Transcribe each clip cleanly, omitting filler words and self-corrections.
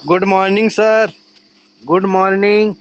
Good morning sir. Good morning.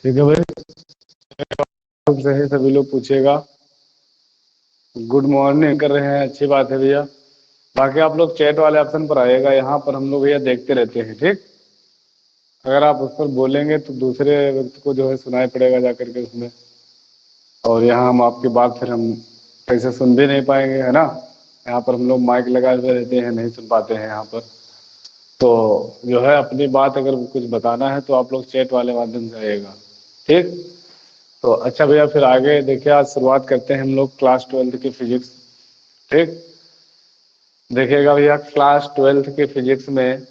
ठीक है भाई, तुमसे ही सभी लोग पूछेगा। गुड मॉर्निंग कर रहे हैं, अच्छी बात है भैया। बाकी आप लोग चैट वाले ऑप्शन पर आएगा, यहाँ पर हम लोग भैया देखते रहते हैं। ठीक, अगर आप उस पर बोलेंगे तो दूसरे व्यक्ति को जो है सुनाई पड़ेगा जा करके उसमें, और यहाँ हम आपकी बात फिर हम कैसे सुन भी नहीं पाएंगे, है ना। यहाँ पर हम लोग माइक लगाए हुए रहते हैं, नहीं सुन पाते हैं यहाँ पर। तो जो है अपनी बात अगर कुछ बताना है तो आप लोग चैट वाले माध्यम से आएगा। ठीक, तो अच्छा भैया, फिर आगे देखिए, आज शुरुआत करते हैं हम लोग क्लास 12th की फिजिक्स। ठीक, देखिएगा भैया, क्लास 12th की फिजिक्स में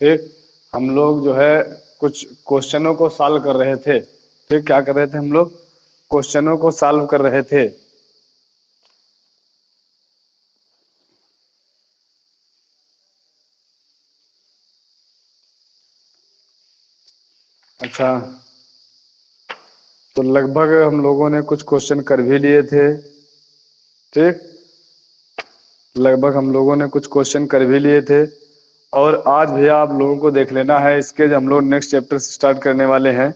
ठीक हम लोग जो है कुछ क्वेश्चनों को सॉल्व कर रहे थे। ठीक, क्या कर रहे थे हम लोग? क्वेश्चनों को सॉल्व कर रहे थे। अच्छा, तो लगभग हम लोगों ने कुछ क्वेश्चन कर भी लिए थे। ठीक, लगभग हम लोगों ने कुछ क्वेश्चन कर भी लिए थे। और आज भैया आप लोगों को देख लेना है, इसके हम लोग नेक्स्ट चैप्टर से स्टार्ट करने वाले हैं।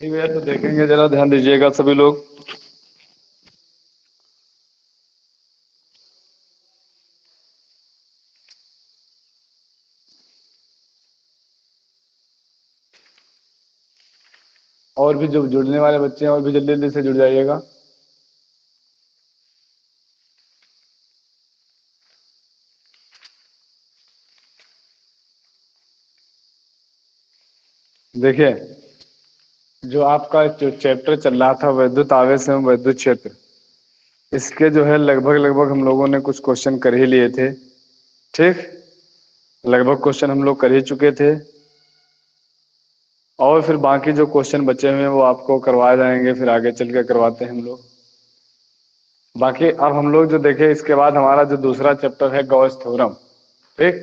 ठीक है, तो देखेंगे, जरा ध्यान दीजिएगा सभी लोग। और भी जो जुड़ने वाले बच्चे हैं और भी जल्दी जल्दी से जुड़ जाइएगा। देखिए, जो आपका जो चैप्टर चल रहा था वैद्युत आवेश एवं वैद्युत क्षेत्र, इसके जो है लगभग लगभग हम लोगों ने कुछ क्वेश्चन कर ही लिए थे। ठीक, लगभग क्वेश्चन हम लोग कर ही चुके थे। और फिर बाकी जो क्वेश्चन बचे हुए हैं वो आपको करवाए जाएंगे, फिर आगे चल के करवाते हैं हम लोग। बाकी अब हम लोग जो देखें, इसके बाद हमारा जो दूसरा चैप्टर है गॉस थ्योरम। ठीक,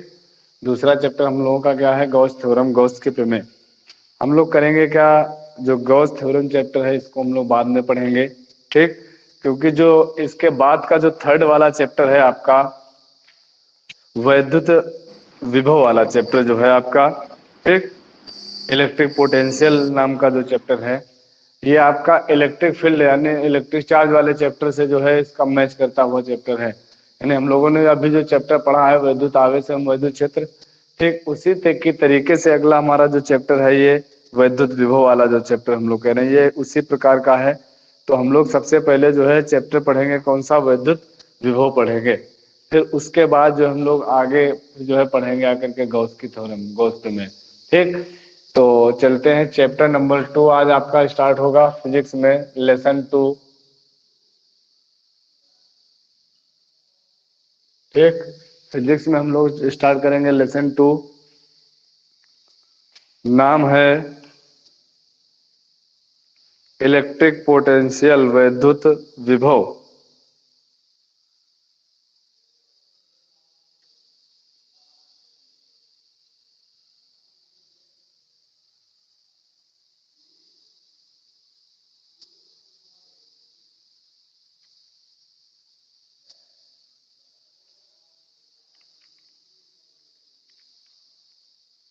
दूसरा चैप्टर हम लोगों का क्या है? गॉस थ्योरम, गॉस के प्रमेय। हम लोग करेंगे क्या, जो गॉस थ्योरम चैप्टर है इसको हम लोग बाद में पढ़ेंगे। ठीक, क्योंकि जो इसके बाद का जो थर्ड वाला चैप्टर है आपका, वैद्युत विभव वाला चैप्टर जो है आपका, ठीक, इलेक्ट्रिक पोटेंशियल नाम का जो चैप्टर है, ये आपका इलेक्ट्रिक फील्ड यानी इलेक्ट्रिक चार्ज वाले चैप्टर से जो है इसका मैच करता हुआ चैप्टर है। यानी हम लोगों ने अभी जो चैप्टर पढ़ा है वैद्युत आवेश एवं वैद्युत क्षेत्र, ठीक उसी के तरीके से अगला हमारा जो चैप्टर है ये वैद्युत विभव वाला जो चैप्टर हम लोग कह रहे हैं, ये उसी प्रकार का है। तो हम लोग सबसे पहले जो है चैप्टर पढ़ेंगे कौन सा? वैद्युत विभव पढ़ेंगे। फिर उसके बाद जो हम लोग आगे जो है पढ़ेंगे आकर के गॉस की थ्योरम, गॉस प्रमेय। ठीक, तो चलते हैं, चैप्टर नंबर 2 आज आपका स्टार्ट होगा फिजिक्स में, लेसन 2। ठीक, फिजिक्स में हम लोग स्टार्ट करेंगे लेसन 2। नाम है इलेक्ट्रिक पोटेंशियल, वैद्युत विभव।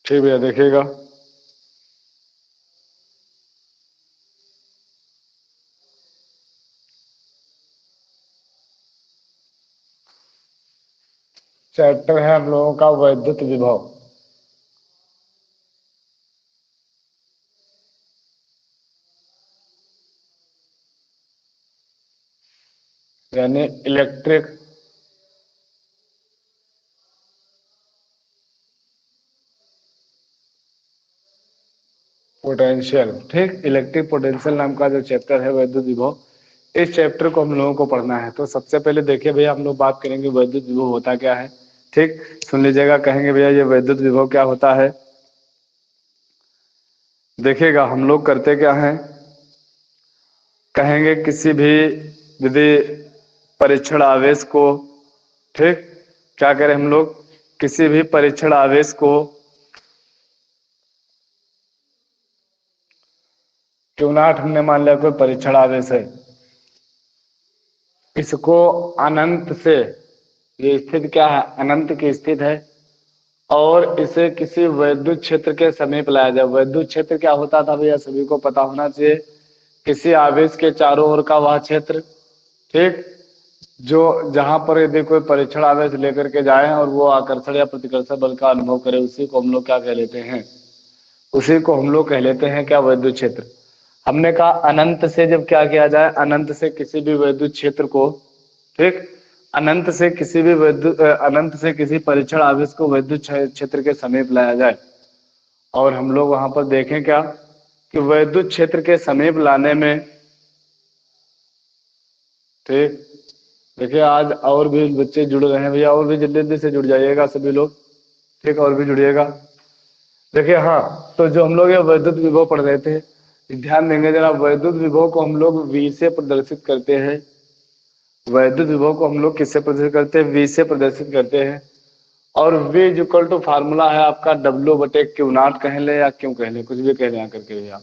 ठीक भैया, देखिएगा। चैप्टर है हम लोगों का वैद्युत विभव। यानी इलेक्ट्रिक पोटेंशियल। ठीक, इलेक्ट्रिक पोटेंशियल नाम का जो चैप्टर है वैद्युत विभव, इस चैप्टर को हम लोगों को पढ़ना है। तो सबसे पहले देखिए भैया, हम लोग बात करेंगे वैद्युत विभव होता क्या है। ठीक, सुन लीजिएगा, कहेंगे भैया ये वैद्युत विभव क्या होता है। देखिएगा हम लोग करते क्या हैं, कहेंगे किसी भी यदि परीक्षण आवेश को, ठीक, क्या करें हम लोग, किसी भी परीक्षण आवेश को क्यों ना हमने मान लिया कोई परीक्षण आवेश है, इसको अनंत से, ये स्थिति क्या है, अनंत की स्थिति है, और इसे किसी वैद्युत क्षेत्र के समीप लाया जाए। वैद्युत क्षेत्र क्या होता था भैया, सभी को पता होना चाहिए, किसी आवेश के चारों ओर का वह क्षेत्र, ठीक, जो जहां पर यदि कोई परीक्षण आवेश लेकर के जाए और वो आकर्षण या प्रतिकर्षण बल का अनुभव करे, उसी को हम लोग क्या कह लेते हैं, उसी को हम लोग कह लेते हैं क्या, वैद्युत क्षेत्र। हमने कहा अनंत से जब क्या किया जाए, अनंत से किसी भी वैद्युत क्षेत्र को, ठीक, अनंत से किसी भी वैद्युत अनंत से किसी परीक्षण आवेश को वैद्युत क्षेत्र के समीप लाया जाए, और हम लोग वहां पर देखें क्या कि वैद्युत क्षेत्र के समीप लाने में, ठीक, देखिए आज और भी बच्चे जुड़ रहे हैं भैया, और भी जल्दी जल्दी से जुड़ जाइएगा सभी लोग, ठीक, और भी जुड़िएगा। देखिए हाँ, तो जो हम लोग ये वैद्युत विभव पढ़ रहे थे, ध्यान देंगे जरा, वैद्युत विभव को हम लोग V से प्रदर्शित करते हैं। वैद्युत विभव को हम लोग किससे प्रदर्शित करते हैं, V से प्रदर्शित करते हैं। और V इक्वल टू फार्मूला है आपका W/Q0, कह ले या क्यों कह ले, कुछ भी कह ले आकर के भैया,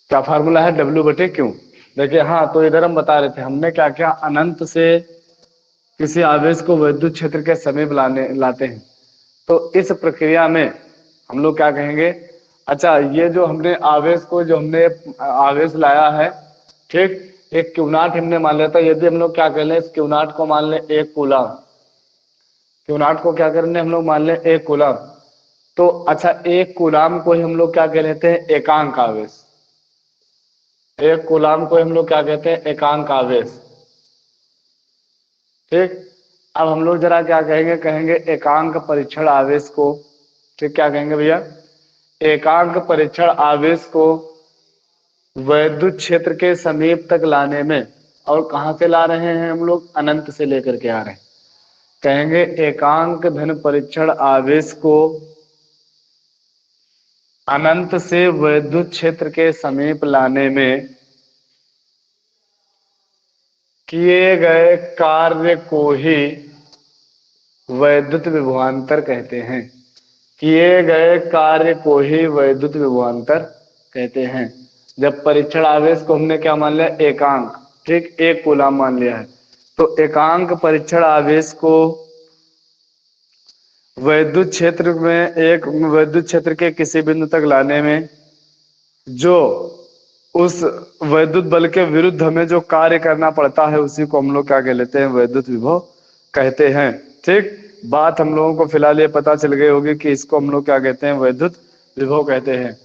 क्या फार्मूला है, W/Q। देखिए हाँ, तो इधर हम बता रहे थे, हमने क्या किया, अनंत से किसी आवेश को वैद्युत क्षेत्र के समीप लाते हैं। तो इस प्रक्रिया में हम लोग क्या कहेंगे, अच्छा ये जो हमने आवेश को, जो हमने आवेश लाया है, ठीक, एक क्यू0 हमने मान लिया था, यदि हम लोग क्या कर लें, इस क्यू0 को मान लें 1 कूलम, क्यू0 को क्या करेंगे हम लोग, मान लें 1 कूलम। तो अच्छा 1 कूलम को ही हम लोग क्या कह लेते हैं, एकांक आवेश। 1 कूलम को हम लोग क्या कहते हैं, एकांक आवेश। ठीक, अब हम लोग जरा क्या कहेंगे, कहेंगे एकांक परीक्षण आवेश को, ठीक, क्या कहेंगे भैया, एकांक परीक्षण आवेश को वैद्युत क्षेत्र के समीप तक लाने में, और कहां से ला रहे हैं हम लोग, अनंत से लेकर के आ रहे हैं, कहेंगे एकांक धन परीक्षण आवेश को अनंत से वैद्युत क्षेत्र के समीप लाने में किए गए कार्य को ही वैद्युत विभवांतर कहते हैं। किए गए कार्य को ही वैद्युत विभवांतर कहते हैं। जब परीक्षण आवेश को हमने क्या मान लिया, एकांक, ठीक, 1 कूलम मान लिया है, तो एकांक परीक्षण आवेश को वैद्युत क्षेत्र में, एक वैद्युत क्षेत्र के किसी बिंदु तक लाने में जो उस वैद्युत बल के विरुद्ध हमें जो कार्य करना पड़ता है, उसी को हम लोग क्या कह लेते हैं, वैद्युत विभव कहते हैं। ठीक, बात हम लोगों को फिलहाल ये पता चल गई होगी कि इसको हम लोग क्या कहते हैं, वैद्युत विभव कहते हैं।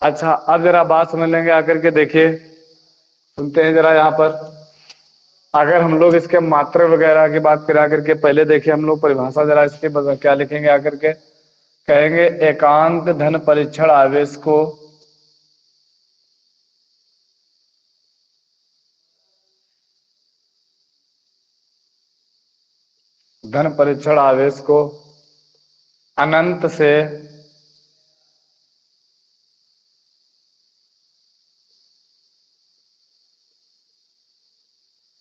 अच्छा अब जरा बात समझ लेंगे आकर के, देखिए सुनते हैं जरा यहाँ पर, अगर हम लोग इसके मात्रा वगैरह की बात करा करके, पहले देखिए हम लोग परिभाषा जरा इसके क्या लिखेंगे आकर के, कहेंगे एकांक धन परीक्षण आवेश को धन परीक्षण आवेश को अनंत से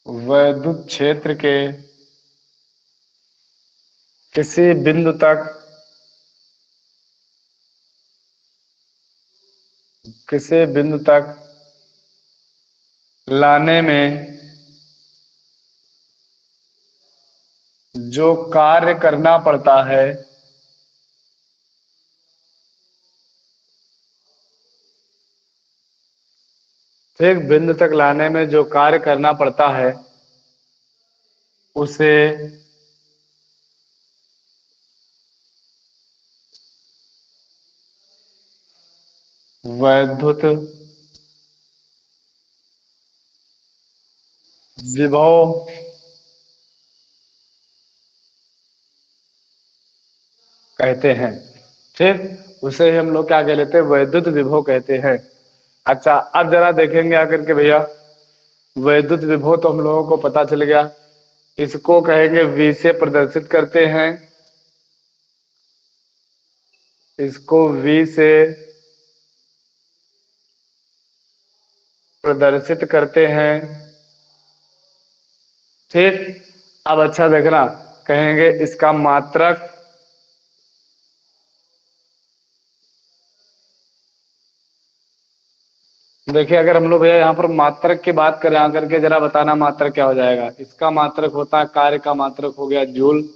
वैद्युत क्षेत्र के किसी बिंदु तक, किसी बिंदु तक लाने में जो कार्य करना पड़ता है, एक बिंदु तक लाने में जो कार्य करना पड़ता है, उसे वैद्युत विभव कहते हैं। ठीक, उसे हम लोग क्या कह लेते हैं, वैद्युत विभव कहते हैं। अच्छा, अब जरा देखेंगे आकर के भैया, वैद्युत विभव तो हम लोगों को पता चल गया, इसको कहेंगे V से प्रदर्शित करते हैं, इसको V से प्रदर्शित करते हैं। ठीक, अब अच्छा देखना, कहेंगे इसका मात्रक, देखिए अगर हम लोग भैया यहाँ पर मात्रक की बात करें आकर के, जरा बताना मात्रक क्या हो जाएगा। इसका मात्रक होता है, कार्य का मात्रक हो गया जूल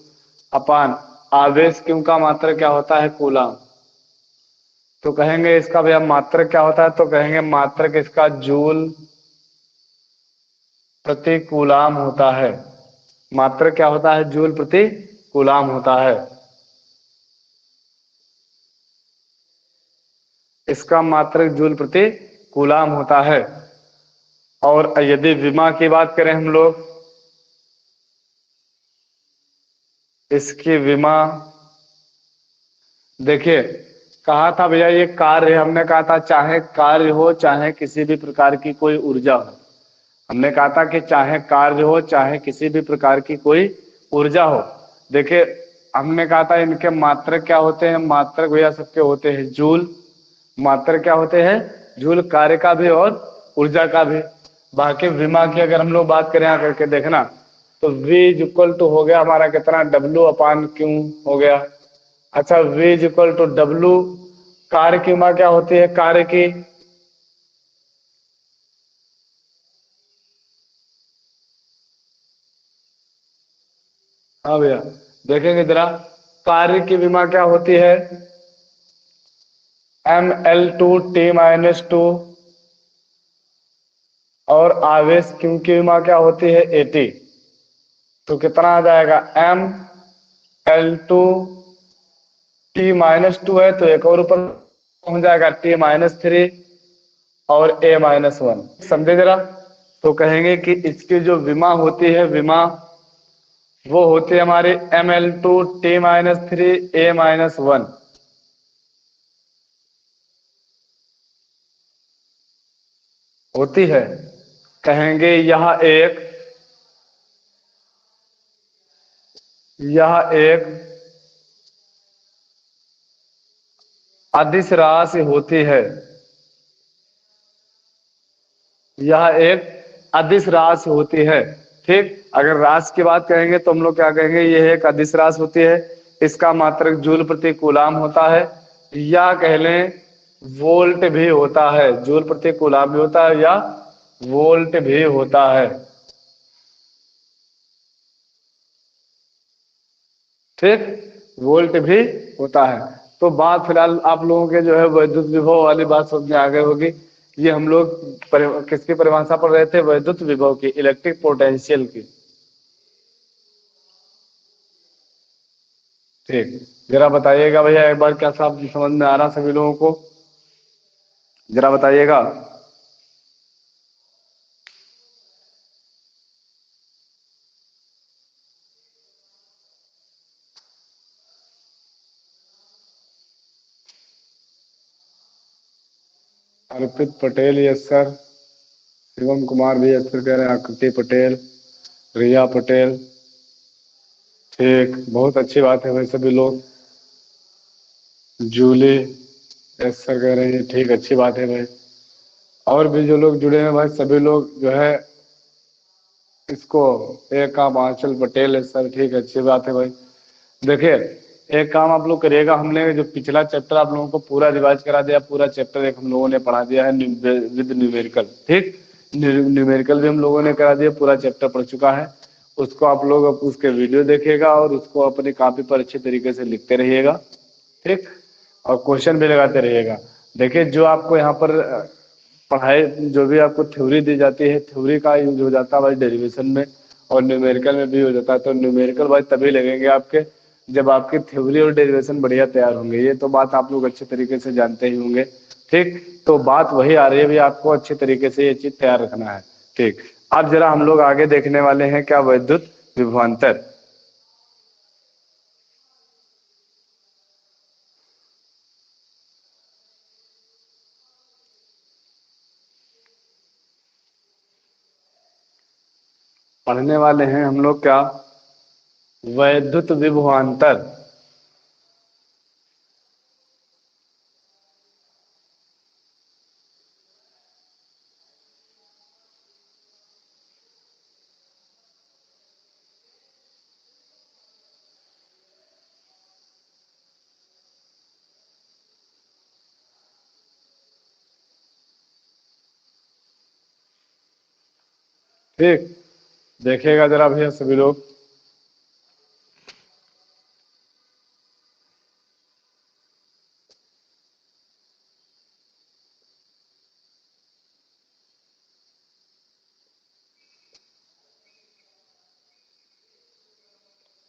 अपान आवेश क्यू का मात्रक क्या होता है, कूलम। तो कहेंगे इसका भैया मात्रक क्या होता है, तो कहेंगे मात्रक इसका जूल प्रति कूलाम होता है। मात्रक क्या होता है, जूल प्रति कूलाम होता है। इसका मात्रक जूल प्रति कूलाम होता है। और यदि विमा की बात करें हम लोग, इसकी विमा, देखिए कहा था भैया ये कार्य, हमने कहा था चाहे कार्य हो चाहे किसी भी प्रकार की कोई ऊर्जा हो, हमने कहा था कि चाहे कार्य हो चाहे किसी भी प्रकार की कोई ऊर्जा हो। देखिए हमने कहा था इनके मात्रक क्या होते हैं, मात्रक भैया सबके होते हैं जूल। मात्रक क्या होते हैं, जूल, कार्य का भी और ऊर्जा का भी। बाकी विमा की अगर हम लोग बात करें आकर के देखना, तो V इक्वल टू हो गया हमारा कितना, W अपान क्यू हो गया। अच्छा, V इक्वल टू W, कार्य की विमा क्या होती है, कार्य की, हाँ भैया देखेंगे जरा, कार्य की विमा क्या होती है, Ml2T-2, और आवेश क्यू की विमा क्या होती है, AT। तो कितना आ जाएगा, Ml2T-2 है तो एक और ऊपर पहुंच जाएगा T-3 और A-1, समझे जरा। तो कहेंगे कि इसकी जो विमा होती है, विमा वो होती है हमारी Ml2T-3 A-1 होती है। कहेंगे यह एक अदिश राशि होती है, यह एक अदिश राशि होती है। ठीक, अगर राशि की बात करेंगे तो हम लोग क्या कहेंगे, यह एक अदिश राशि होती है, इसका मात्रक जूल प्रति कूलाम होता है, या कह लें वोल्ट भी होता है, जूल प्रति कूलाम भी होता है या वोल्ट भी होता है। ठीक, वोल्ट भी होता है। तो बात फिलहाल आप लोगों के जो है वैद्युत विभव वाली बात समझ में आ गई होगी। ये हम लोग किसकी परिभाषा पढ़ रहे थे, वैद्युत विभव की, इलेक्ट्रिक पोटेंशियल की। ठीक, जरा बताइएगा भैया एक बार, क्या सब समझ में आ रहा सभी लोगों को, जरा बताइएगा। अर्पित पटेल, यस सर। शिवम कुमार भी यस सर कह रहे हैं। आकृति पटेल, रिया पटेल, ठीक, बहुत अच्छी बात है भाई। सभी लोग, जूली यस सर कह रहे हैं, ठीक, अच्छी बात है भाई। और भी जो लोग जुड़े हैं भाई, सभी लोग जो है इसको, एक काम आंचल पटेल है सर, ठीक, अच्छी बात है भाई। देखिए एक काम आप लोग करिएगा, हमने जो पिछला चैप्टर आप लोगों को पूरा रिवाइज करा दिया, पूरा चैप्टर एक हम लोगों ने पढ़ा दिया है विद न्यूमेरिकल। ठीक, न्यूमेरिकल भी हम लोगों ने करा दिया, पूरा चैप्टर पढ़ चुका है। उसको आप लोग उसके वीडियो देखिएगा और उसको अपनी कॉपी पर अच्छे तरीके से लिखते रहिएगा। ठीक, और क्वेश्चन भी लगाते रहिएगा। देखिए जो आपको यहाँ पर पढ़ाई, जो भी आपको थ्योरी दी जाती है, थ्योरी का यूज हो जाता है भाई डेरिवेशन में, और न्यूमेरिकल में भी हो जाता है। तो न्यूमेरिकल भाई तभी लगेंगे आपके जब आपकी थ्योरी और डेरिवेशन बढ़िया तैयार होंगे। ये तो बात आप लोग अच्छे तरीके से जानते ही होंगे। ठीक, तो बात वही आ रही है भी, आपको अच्छे तरीके से ये चीज तैयार रखना है। ठीक, अब जरा हम लोग आगे देखने वाले हैं क्या, वैद्युत विभवांतर। पढ़ने वाले हैं हम लोग क्या, वैद्युत विभवांतर। ठीक, देखिएगा जरा भैया सभी लोग।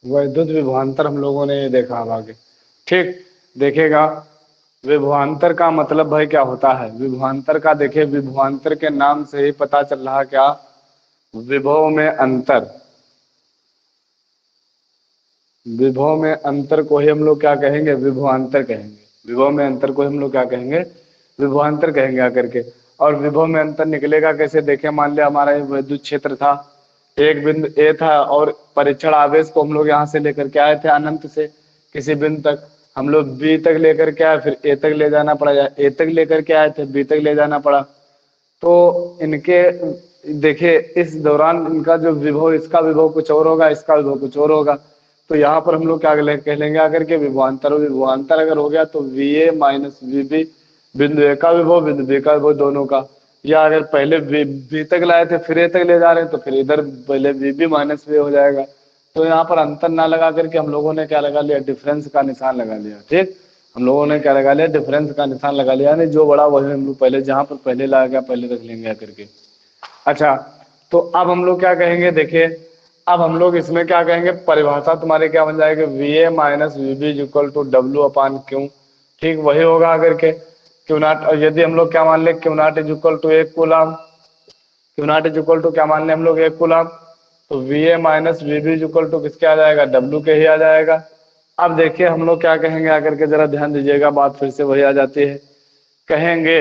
वैद्युत विभवांतर हम लोगों ने ये देखा अब आगे। ठीक, देखेगा विभवांतर का मतलब भाई क्या होता है। विभवांतर का देखिए, विभवांतर के नाम से ही पता चल रहा क्या, विभव में अंतर। विभव में अंतर को ही हम लोग क्या कहेंगे, विभवांतर कहेंगे। विभव में अंतर को हम लोग क्या कहेंगे, विभवांतर कहेंगे आकर के। और विभव में अंतर निकलेगा कैसे, देखें मान लिया हमारा ये विद्युत क्षेत्र था, एक बिंदु ए था और परीक्षण आवेश को हम लोग यहाँ से लेकर के आए थे अनंत से किसी बिंदु तक, हम लोग बी तक लेकर के आए, फिर ए तक ले जाना पड़ा, या ए तक लेकर के आए थे बी तक ले जाना पड़ा। तो इनके देखिए इस दौरान इनका जो विभव, इसका विभव कुछ और होगा, इसका विभव कुछ और होगा। तो यहाँ पर हम लोग क्या कह लेंगे आकर के, विभवांतर। विभवांतर अगर हो गया तो V A minus V B, बिंदु ए का विभव बिंदु बी का विभव दोनों का। या अगर पहले बी तक लाए थे फिर ए तक ले जा रहे हैं तो फिर इधर पहले वी बी माइनस वी हो जाएगा। तो यहाँ पर अंतर ना लगा करके हम लोगों ने क्या लगा लिया, डिफरेंस का निशान लगा लिया। ठीक, हम लोगों ने क्या लगा लिया, डिफरेंस का निशान लगा लिया, यानी जो बड़ा वही हम लोग पहले जहां पर पहले लाया गया पहले रख लेंगे करके। अच्छा, तो अब हम लोग क्या कहेंगे, देखिए अब हम लोग इसमें क्या कहेंगे, परिभाषा तुम्हारे क्या बन जाएगी, V A minus V B equal to W upon Q. ठीक, वही होगा अगर के क्यू नॉट, और यदि हम लोग क्या मान ले, Q naught is equal to एक coulomb, Q naught is equal to क्या मान ले हम लोग, एक कूलम। तो V A minus V B equal to किसके आ जाएगा, डब्ल्यू के ही आ जाएगा। अब देखिए हम लोग क्या कहेंगे आकर के, जरा ध्यान दीजिएगा, बात फिर से वही आ जाती है। कहेंगे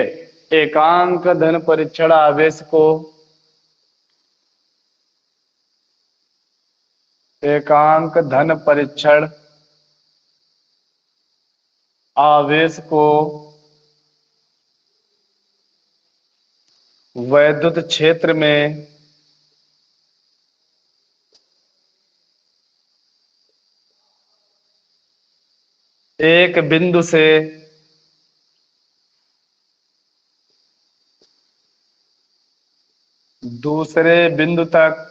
एकांक धन परीक्षण आवेश को, एकांक धन परीक्षण आवेश को वैद्युत क्षेत्र में एक बिंदु से दूसरे बिंदु तक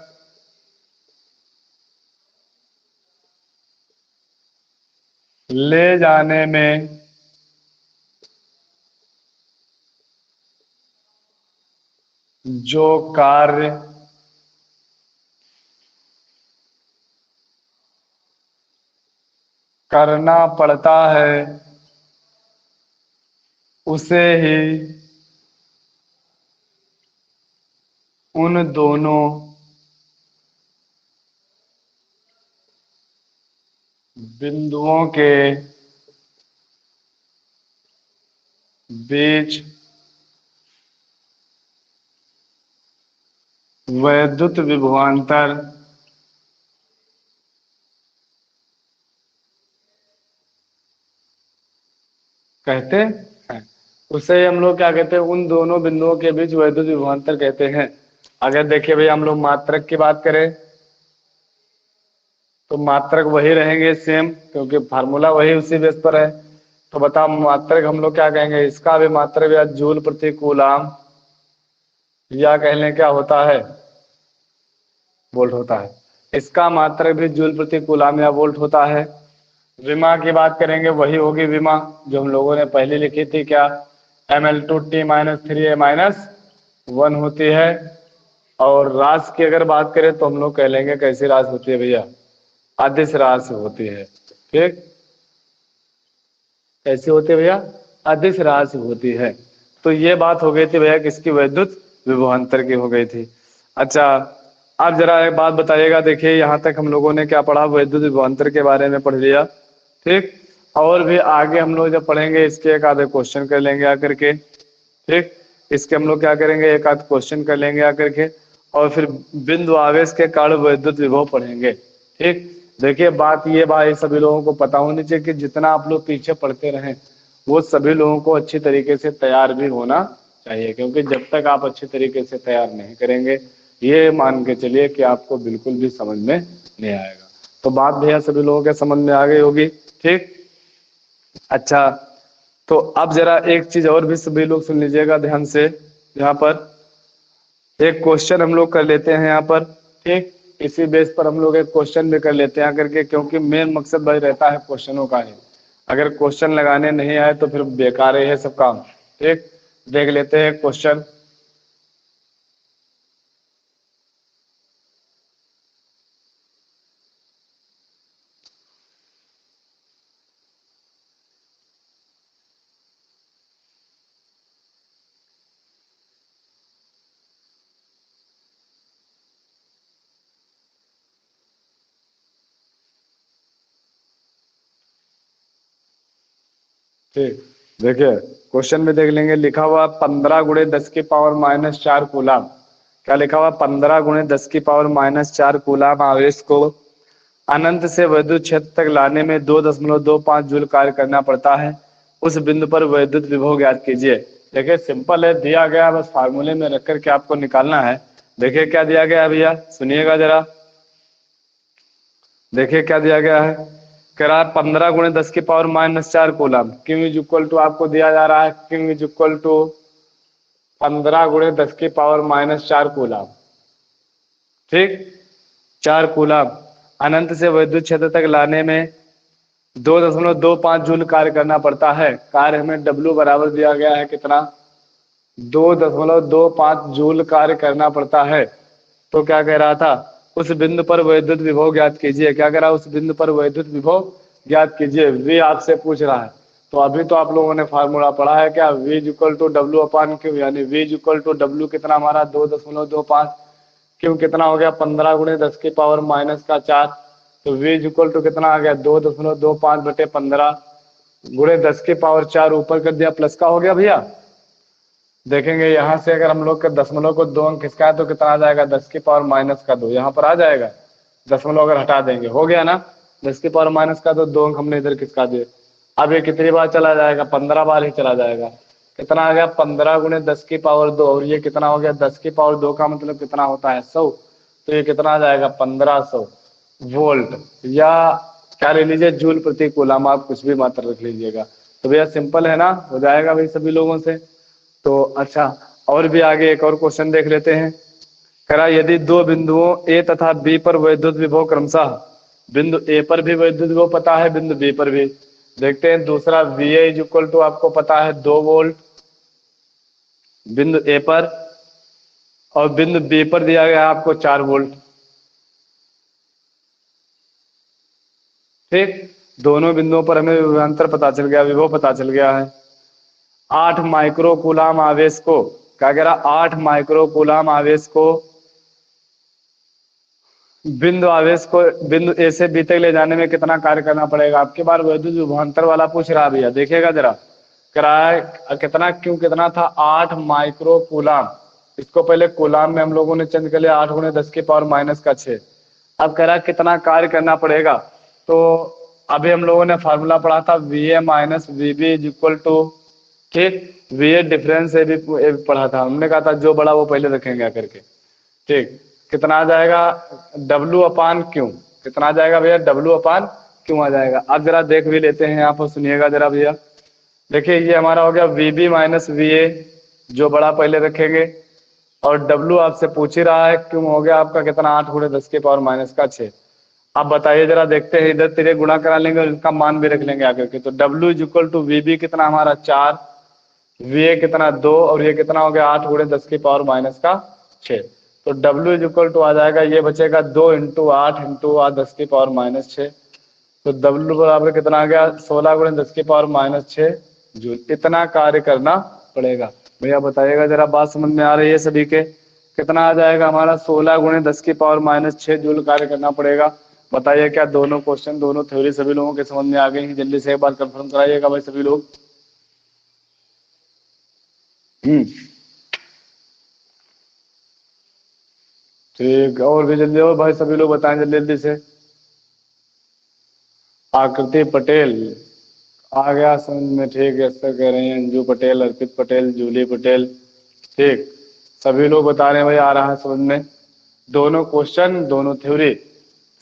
ले जाने में जो कार्य करना पड़ता है उसे ही उन दोनों बिंदुओं के बीच वैद्युत विभवांतर कहते हैं। उसे हम लोग क्या कहते हैं, उन दोनों बिंदुओं के बीच वैद्युत विभवांतर कहते हैं। अगर देखिए भाई हम लोग मात्रक की बात करें तो मात्रक वही रहेंगे सेम, क्योंकि फार्मूला वही उसी बेस पर है। तो बताओ मात्रक हम लोग क्या कहेंगे, इसका भी मात्रक या जूल प्रति कूलम, या कह लें क्या होता है, वोल्ट होता है। इसका मात्रक भी जूल प्रति कूलम या वोल्ट होता है। विमा की बात करेंगे वही होगी विमा जो हम लोगों ने पहले लिखी थी, क्या, M L two T minus three A minus one होती है। और राशि की अगर बात करें तो हम लोग कह लेंगे कैसी राशि होती है भैया, अदिश राशि होती है। ठीक, कैसी होती है भैया, अदिश राशि होती है। तो ये बात हो गई थी भैया किसकी, वैद्युत विभवांतर की हो गई थी। अच्छा, अब जरा एक बात बताइएगा, देखिए यहाँ तक हम लोगों ने क्या पढ़ा, वैद्युत विभवांतर के बारे में पढ़ लिया। ठीक, और भी आगे हम लोग जब पढ़ेंगे इसके एक आधे क्वेश्चन कर लेंगे आकर के। ठीक, इसके हम लोग क्या करेंगे, एक आध क्वेश्चन कर लेंगे आकर के, और फिर बिंदु आवेश के कारण वैद्युत विभव पढ़ेंगे। ठीक, देखिए बात ये भाई सभी लोगों को पता होनी चाहिए कि जितना आप लोग पीछे पढ़ते रहें वो सभी लोगों को अच्छी तरीके से तैयार भी होना चाहिए, क्योंकि जब तक आप अच्छी तरीके से तैयार नहीं करेंगे ये मान के चलिए कि आपको बिल्कुल भी समझ में नहीं आएगा। तो बात भैया सभी लोगों के समझ में आ गई होगी। ठीक, अच्छा, तो अब जरा एक चीज और भी सभी लोग सुन लीजिएगा ध्यान से, यहाँ पर एक क्वेश्चन हम लोग कर लेते हैं यहाँ पर। ठीक, इसी बेस पर हम लोग एक क्वेश्चन भी कर लेते हैं करके, क्योंकि मेन मकसद भाई रहता है क्वेश्चनों का ही। अगर क्वेश्चन लगाने नहीं आए तो फिर बेकार है सब काम। ठीक, देख लेते हैं क्वेश्चन। ठीक, देखिए क्वेश्चन में देख लेंगे, लिखा हुआ 15 × 10⁻⁴ कूलाम। क्या लिखा हुआ, 15 × 10⁻⁴ कूलाम आवेश को अनंत से वैद्युत क्षेत्र तक लाने में 2.25 जूल कार्य करना पड़ता है। उस बिंदु पर वैद्युत विभव ज्ञात कीजिए। देखिए सिंपल है, दिया गया बस फार्मूले में रख करके आपको निकालना है। देखिए क्या दिया गया है भैया, सुनिएगा जरा, देखिए क्या दिया गया है, कह रहा है 15 × 10⁻⁴ coulomb. Q is equal to आपको दिया जा रहा है, Q is equal to 15 × 10⁻⁴ coulomb. ठीक, 4 कूलम अनंत से वैद्युत क्षेत्र तक लाने में 2.25 जूल कार्य करना पड़ता है। कार्य हमें W बराबर दिया गया है कितना, 2.25 जूल कार्य करना पड़ता है। तो क्या कह रहा था, उस बिंदु पर वैद्युत विभव ज्ञात कीजिए। क्या कह रहा है, उस बिंदु पर वैद्युत विभव ज्ञात कीजिए। V आपसे पूछ रहा है, तो अभी तो आप लोगों ने फार्मूला पढ़ा है क्या, V इक्वल टू W/Q, यानी V इक्वल टू W कितना हमारा 2.25, Q कितना हो गया 15 × 10⁻⁴ तो V इक्वल टू कितना आ गया 2.25/15 × 10⁻⁴ ऊपर कर दिया, प्लस का हो गया भैया। देखेंगे यहाँ से अगर हम लोग के दशमलव को 2 अंक खिसकाए तो कितना आ जाएगा, 10⁻⁻2 यहाँ पर आ जाएगा। दशमलव अगर हटा देंगे हो गया ना, 10⁻⁻2 2 अंक हमने इधर खिसका दिए। अब ये कितनी बार चला जाएगा, 15 बार ही चला जाएगा। कितना आ गया 15 × 10⁻2, और ये कितना हो गया 10⁻2 का मतलब कितना होता है 100, तो ये कितना आ जाएगा 1500 वोल्ट, या क्या ले लीजिए जूल प्रति कूलम, आप कुछ भी मात्रा रख लीजिएगा। तो भैया सिंपल है ना, हो जाएगा भाई सभी लोगों से। तो अच्छा, और भी आगे एक और क्वेश्चन देख लेते हैं। करा यदि दो बिंदुओं A तथा B पर वैद्युत विभव क्रमशः, बिंदु A पर भी वैद्युत विभव पता है, बिंदु B पर भी। देखते हैं दूसरा, VA इज इक्वल टू आपको पता है 2 वोल्ट बिंदु A पर, और बिंदु B पर दिया गया है आपको 4 वोल्ट। ठीक, दोनों बिंदुओं पर हमें विभवांतर पता चल गया, विभव पता चल गया है। 8 माइक्रो कूलाम आवेश को, क्या कह रहा, 8 माइक्रो कूलाम आवेश को बिंदु आवेश को बिंदु ए से बी तक ले जाने में कितना कार्य करना पड़ेगा। आपके बार वैद्युत विभवांतर वाला पूछ रहा भैया, देखिएगा जरा, कराया कितना, क्यों कितना था 8 माइक्रो कूलाम। इसको पहले कूलाम में हम लोगों ने चेंज कर लिया, 8 × 10⁻⁻6। अब कह रहा कितना कार्य करना पड़ेगा, तो अभी हम लोगों ने फार्मूला पढ़ा था VA - VB is equal to, ठीक, VA डिफरेंस ए भी पढ़ा था हमने, कहा था जो बड़ा वो पहले रखेंगे आकर के। ठीक, कितना आ जाएगा W/Q, कितना आ जाएगा भैया W/Q आ जाएगा। अब जरा देख भी लेते हैं यहाँ पर, सुनिएगा जरा भैया। देखिए ये हमारा हो गया VB - VA, जो बड़ा पहले रखेंगे, और W आपसे पूछ ही रहा है, क्यों हो गया आपका कितना 8 × 10⁻⁻6। अब बताइए जरा, देखते हैं, इधर तेरे गुणा करा लेंगे और इसका मान भी रख लेंगे आकर के। तो W is equal to VB कितना हमारा 4, VA कितना 2, और ये कितना हो गया 8 × 10⁻⁻6। तो W इज इक्वल टू आ जाएगा, ये बचेगा 2 इंटू 8 इंटू 10⁻⁻6। तो W बराबर कितना आ गया, 16 गुणे 10⁻⁻6 जूल। इतना कार्य करना पड़ेगा। भैया बताइएगा जरा, बात समझ में आ रही है सभी के? कितना आ जाएगा हमारा, 16 गुणे 10⁻⁻6 जूल कार्य करना पड़ेगा। बताइए क्या दोनों क्वेश्चन, दोनों थ्योरी सभी लोगों के समझ में आ गई? जल्दी से एक बार कंफर्म कराइएगा भाई सभी लोग। ठीक, और भी जल्दी, और भाई सभी लोग बताएं जल्दी जल्दी से। आकृति पटेल आ गया समझ में, ठीक है, ऐसा कह रहे हैं अंजू पटेल, अर्पित पटेल, जूली पटेल, ठीक, सभी लोग बता रहे हैं भाई आ रहा है समझ में। दोनों क्वेश्चन, दोनों थ्योरी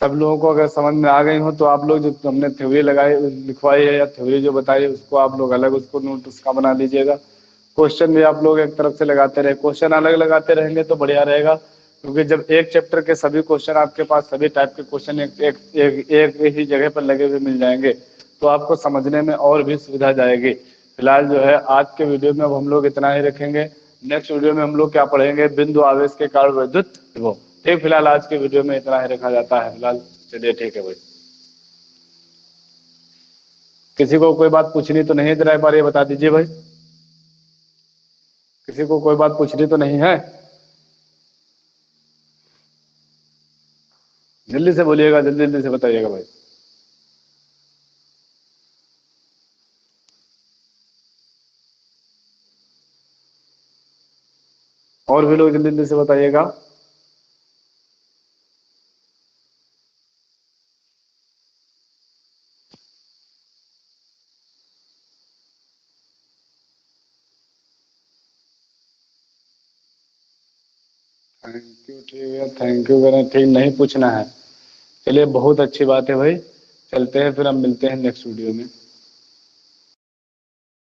सब लोगों को अगर समझ में आ गई हो तो आप लोग जो हमने थ्योरी लगाई लिखवाई है या थ्योरी जो बताई है उसको आप लोग अलग उसको नोट उसका बना लीजिएगा। क्वेश्चन भी आप लोग एक तरफ से लगाते रहे, क्वेश्चन अलग लगाते रहेंगे तो बढ़िया रहेगा, क्योंकि जब एक चैप्टर के सभी क्वेश्चन आपके पास, सभी टाइप के क्वेश्चन एक ही जगह पर लगे हुए मिल जाएंगे तो आपको समझने में और भी सुविधा जाएगी। फिलहाल जो है आज के वीडियो में अब हम लोग इतना ही रखेंगे। नेक्स्ट वीडियो में हम लोग क्या पढ़ेंगे, बिंदु आवेश के कारण विद्युत विभव। ठीक, फिलहाल आज के वीडियो में इतना ही रखा जाता है फिलहाल। चलिए ठीक है भाई, किसी को कोई बात पूछनी तो नहीं, जरा एक बार ये बता दीजिए भाई, किसी को कोई बात पूछनी तो नहीं है? जल्दी से बोलिएगा, जल्दी जल्दी से बताइएगा भाई। और भी लोग जल्दी जल्दी से बताइएगा। थैंक यू, ठीक है, थैंक यू करें, ठीक, नहीं पूछना है। चलिए बहुत अच्छी बात है भाई, चलते हैं फिर, हम मिलते हैं नेक्स्ट वीडियो में।